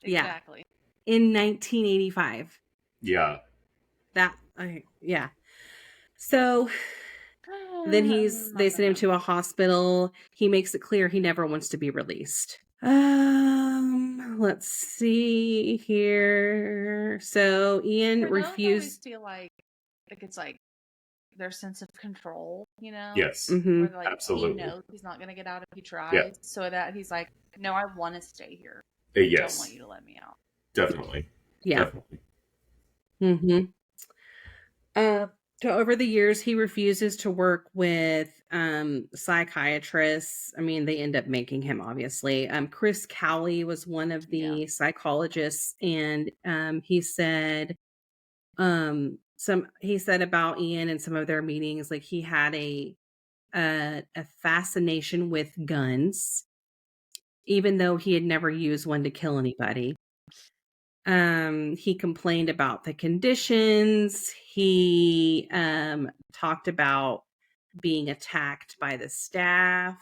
Exactly. In 1985. Yeah. Yeah. So then they send him to a hospital. He makes it clear he never wants to be released. Let's see here. So Ian refused. I always feel like it's their sense of control, you know? Yes, Where like absolutely. he knows he's not going to get out if he tries. Yeah. So that he's like, no, I want to stay here. Yes. I don't want you to let me out. Definitely. Yeah. Definitely. So over the years, he refuses to work with psychiatrists. I mean, they end up making him, obviously. Chris Cowley was one of the psychologists, and he said about Ian and some of their meetings, like he had a fascination with guns, even though he had never used one to kill anybody. He complained about the conditions. He talked about being attacked by the staff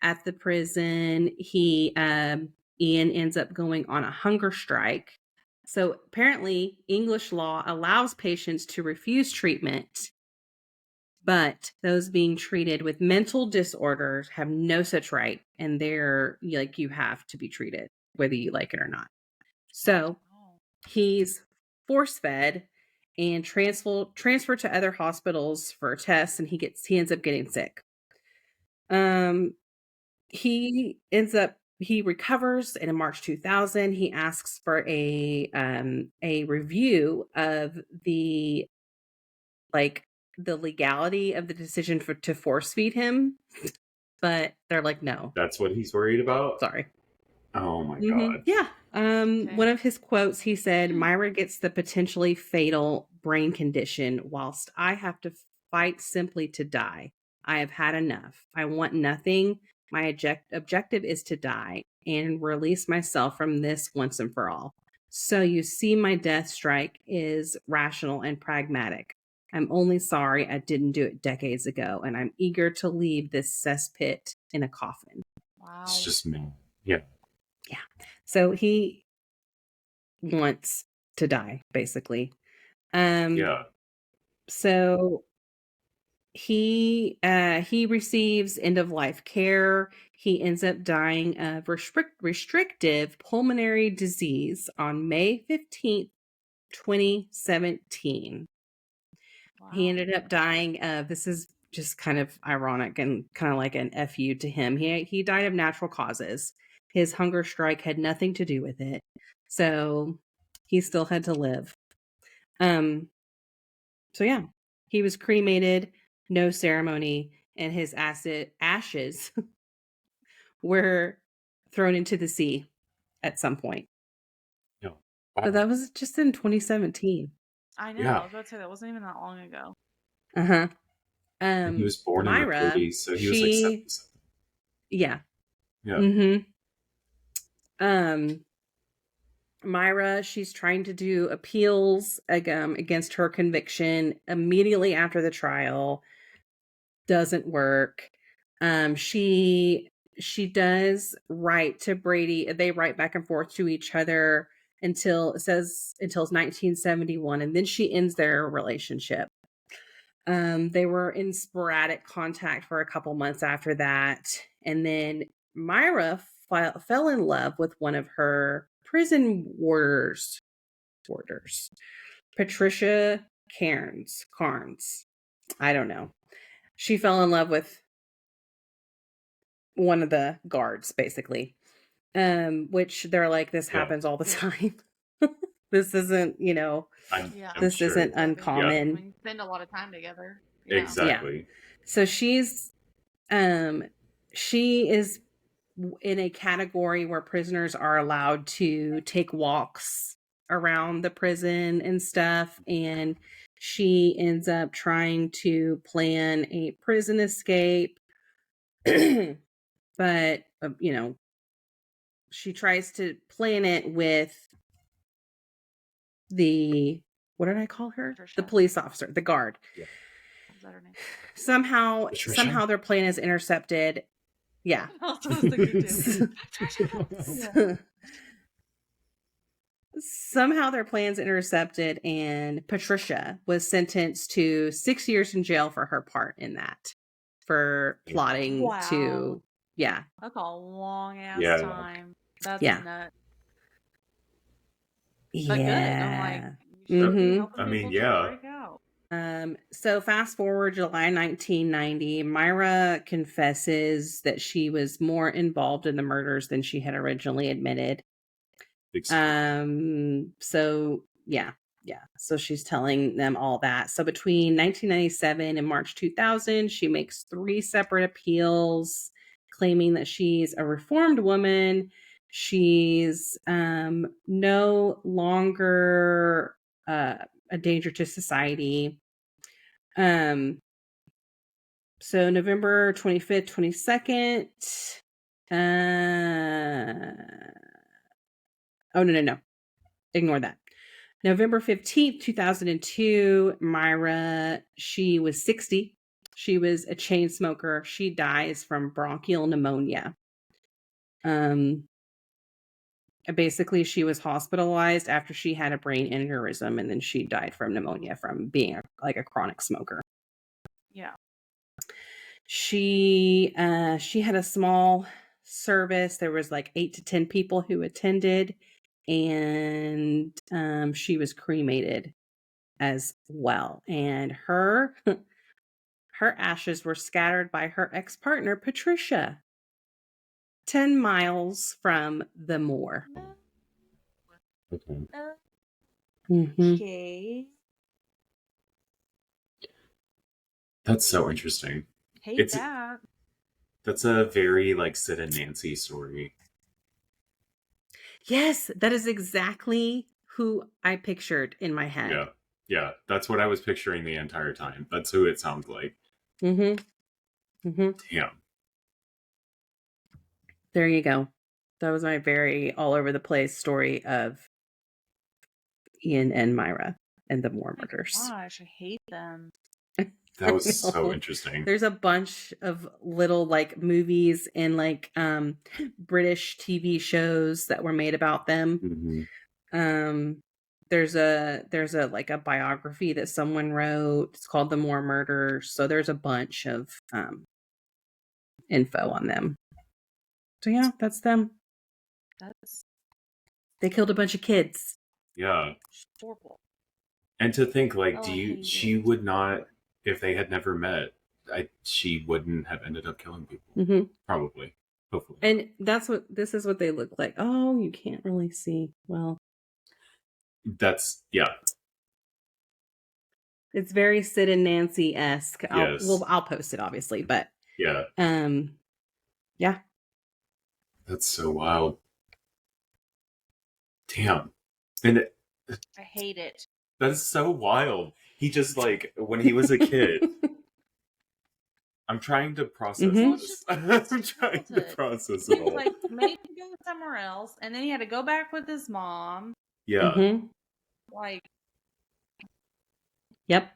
at the prison. Ian ends up going on a hunger strike. So apparently English law allows patients to refuse treatment, but those being treated with mental disorders have no such right, and they're like, you have to be treated whether you like it or not. So he's force-fed and transferred to other hospitals for tests, and he ends up getting sick. He recovers, and in March 2000, he asks for a review of the legality of the decision to force feed him, but they're like, no. That's what he's worried about? Sorry. Oh my God. Yeah. One of his quotes, he said, Myra gets the potentially fatal brain condition whilst I have to fight simply to die. I have had enough. I want nothing. My objective is to die and release myself from this once and for all. So you see, my death strike is rational and pragmatic. I'm only sorry I didn't do it decades ago, and I'm eager to leave this cesspit in a coffin. Wow. It's just me. Yeah. Yeah. So he wants to die, basically. Yeah. So he receives end of life care. He ends up dying of restrictive pulmonary disease on May 15th, 2017. Wow. He ended up dying of, this is just kind of ironic and kind of like an FU to him. He died of natural causes. His hunger strike had nothing to do with it. So he still had to live. So yeah, he was cremated, no ceremony, and his ashes were thrown into the sea at some point. No. Wow. But that was just in 2017. I know. Yeah. I was about to say that wasn't even that long ago. Uh-huh. And he was born Myra, in the 30s, so he was like 77. Yeah. Yeah. Myra, she's trying to do appeals against her conviction immediately after the trial. Doesn't work. She does write to Brady. They write back and forth to each other until 1971, and then she ends their relationship. They were in sporadic contact for a couple months after that, and then Myra fell in love with one of her prison warders, Patricia Carnes. I don't know. She fell in love with one of the guards, basically. Which they're like, this happens all the time. This isn't, this isn't uncommon. Yeah. We spend a lot of time together. Yeah. Exactly. Yeah. So she is in a category where prisoners are allowed to take walks around the prison and stuff, and she ends up trying to plan a prison escape. But she tries to plan it with what did I call her? Patricia. The police officer, the guard. Yeah. Is that her name? Somehow their plan is intercepted. Yeah. Somehow their plan's intercepted, and Patricia was sentenced to 6 years in jail for her part in that, for plotting to. Yeah. That's a long ass time. That's nuts. But good. I'm like, I mean, yeah. So fast forward July 1990, Myra confesses that she was more involved in the murders than she had originally admitted. So yeah. So she's telling them all that. So between 1997 and March 2000, she makes 3 separate appeals claiming that she's a reformed woman. She's no longer a danger to society. So November 25th, 22nd. Oh, no. Ignore that. November 15th, 2002, Myra, she was 60. She was a chain smoker. She dies from bronchial pneumonia. Basically, she was hospitalized after she had a brain aneurysm, and then she died from pneumonia from being a chronic smoker. Yeah. She had a small service. There was like 8 to 10 people who attended, and she was cremated as well. And her ashes were scattered by her ex-partner, Patricia, 10 miles from the Moor. Okay. That's so interesting. Hate that. That's a very like Sid and Nancy story. Yes, that is exactly who I pictured in my head. Yeah, that's what I was picturing the entire time. That's who it sounds like. Damn. There you go. That was my very all over the place story of Ian and Myra and the Moor Murders. Gosh, I hate them. That was so interesting. There's a bunch of little like movies and like British TV shows that were made about them. There's a like a biography that someone wrote. It's called The Moor Murders. So there's a bunch of info on them. So yeah, that's them. They killed a bunch of kids. Yeah. Horrible. And to think like she would not, if they had never met, she wouldn't have ended up killing people. Probably. Hopefully. And this is what they look like. Oh, you can't really see. Well, that's it's very Sid and Nancy-esque. Yes. I'll post it obviously, but yeah. That's so wild. Damn. And I hate it. That's so wild. He just like when he was a kid. I'm trying to process this. I'm trying to process it all. Like made him go somewhere else, and then he had to go back with his mom. Yeah. Like. Yep.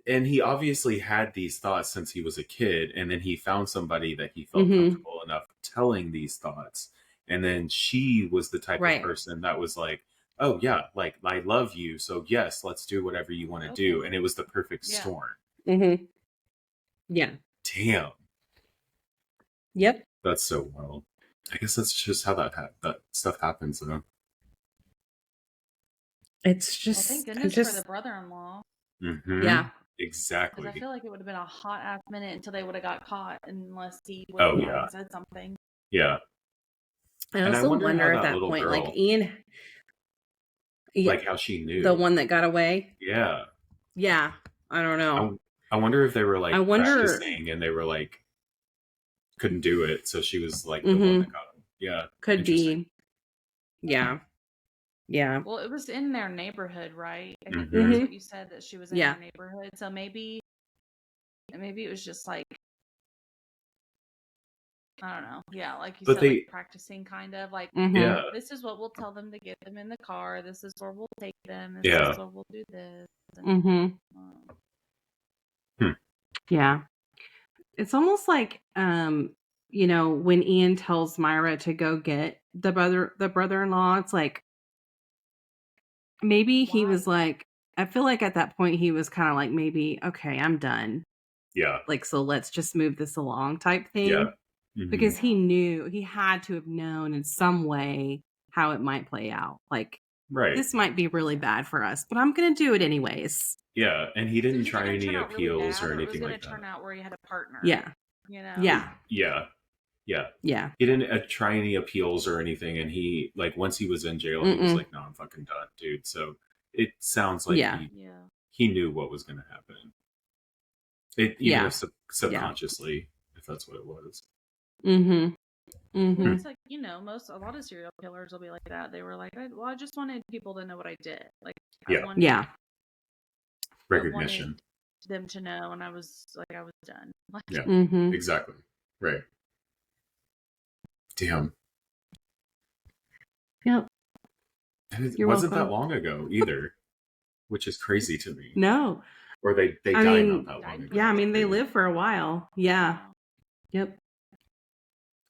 And he obviously had these thoughts since he was a kid, and then he found somebody that he felt comfortable enough telling these thoughts, and then she was the type of person that was like, oh yeah, like I love you, so yes, let's do whatever you want to do, and it was the perfect storm. Yeah. Damn. Yep. That's so wild. I guess that's just how that stuff happens, though. It's just. Well, thank goodness for the brother-in-law. Yeah. Exactly. Because I feel like it would have been a hot ass minute until they would have got caught, unless he would have said something. Yeah. I also wonder at that point, girl, like Ian. Like how she knew. The one that got away? Yeah. Yeah. I don't know. I wonder if they were like practicing and they were like couldn't do it, so she was like the one that got him. Yeah. Could be. Yeah. Yeah. Well, it was in their neighborhood, right? I think that's what you said, that she was in their neighborhood. So maybe it was just like, I don't know. Yeah, like you said, like practicing kind of like, this is what we'll tell them to get them in the car. This is where we'll take them. This is where we'll do this. And, yeah. It's almost like, you know, when Ian tells Myra to go get the brother-in-law, it's like, maybe he was like, I feel like at that point he was kind of like, maybe, okay, I'm done. Yeah. Like, so let's just move this along type thing. Yeah. Because he had to have known in some way how it might play out. Like, Right. This might be really bad for us, but I'm going to do it anyways. Yeah, and he didn't try any appeals or anything like that. It was going to turn out where he had a partner. Yeah. You know? Yeah. Yeah. He didn't try any appeals or anything, and he, like, once he was in jail, he was like, no, I'm fucking done, dude. So it sounds like he knew what was going to happen. Even if subconsciously, if that's what it was. Mm-hmm. It's like, you know, a lot of serial killers will be like that. They were like, I just wanted people to know what I did. Like, I wanted recognition. Them to know, and I was done. Like, Exactly. Right. Damn. Yep. And it wasn't that long ago either, which is crazy to me. No. Or they died not that long ago. Yeah, I mean, they lived for a while. Yeah. Yep.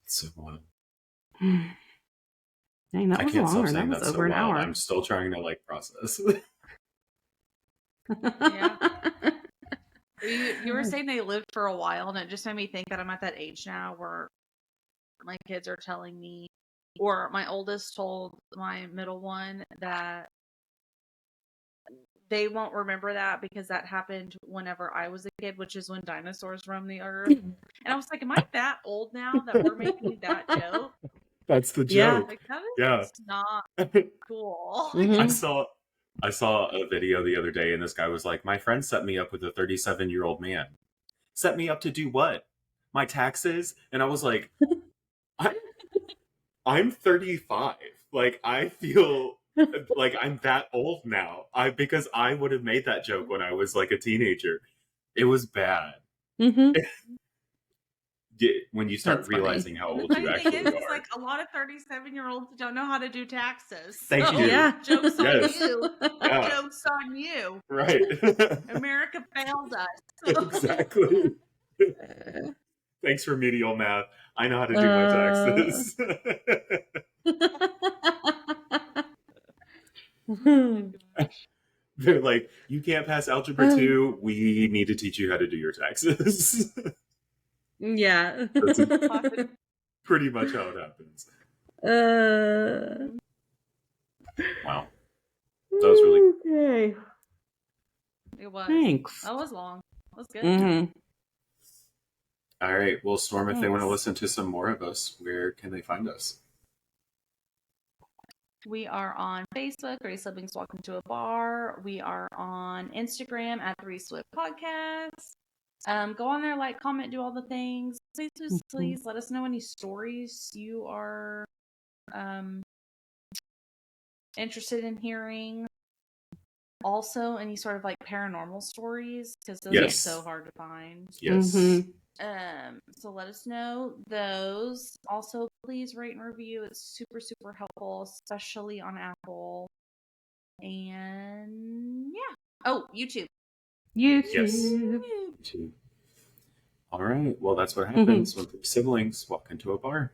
So wild. Dang, that was longer. That was over an hour. I'm still trying to, like, process. Yeah. You were saying they lived for a while, and it just made me think that I'm at that age now where my kids are telling me, or my oldest told my middle one that they won't remember that because that happened whenever I was a kid, which is when dinosaurs roamed the earth. And I was like, am I that old now that we're making that joke? That's the joke. Yeah. Like, that is not cool. I saw a video the other day, and this guy was like, my friend set me up with a 37-year-old man. Set me up to do what? My taxes? And I was like, I'm 35. Like, I feel like I'm that old now. Because I would have made that joke when I was, like, a teenager. It was bad. When you start realizing how old you actually are. It's like a lot of 37-year-olds don't know how to do taxes. Thank you. Yeah. Joke's on you. Yeah. Joke's on you. Right. America failed us. Exactly. Thanks, remedial math. I know how to do my taxes. They're like, you can't pass algebra 2. We need to teach you how to do your taxes. Yeah. That's pretty much how it happens. Wow. That was really okay. It was. Thanks. That was long. That was good. All right. Well, Storm, if they want to listen to some more of us, where can they find us? We are on Facebook, Grace Siblings Walk Into a Bar. We are on Instagram at 3 Swift Podcasts. Go on there, like, comment, do all the things. Please let us know any stories you are interested in hearing. Also, any sort of, like, paranormal stories, because those are so hard to find. Yes. So let us know those. Also, please rate and review. It's super, super helpful, especially on Apple. And yeah. Oh, YouTube. Yes. YouTube. All right. Well, that's what happens when siblings walk into a bar.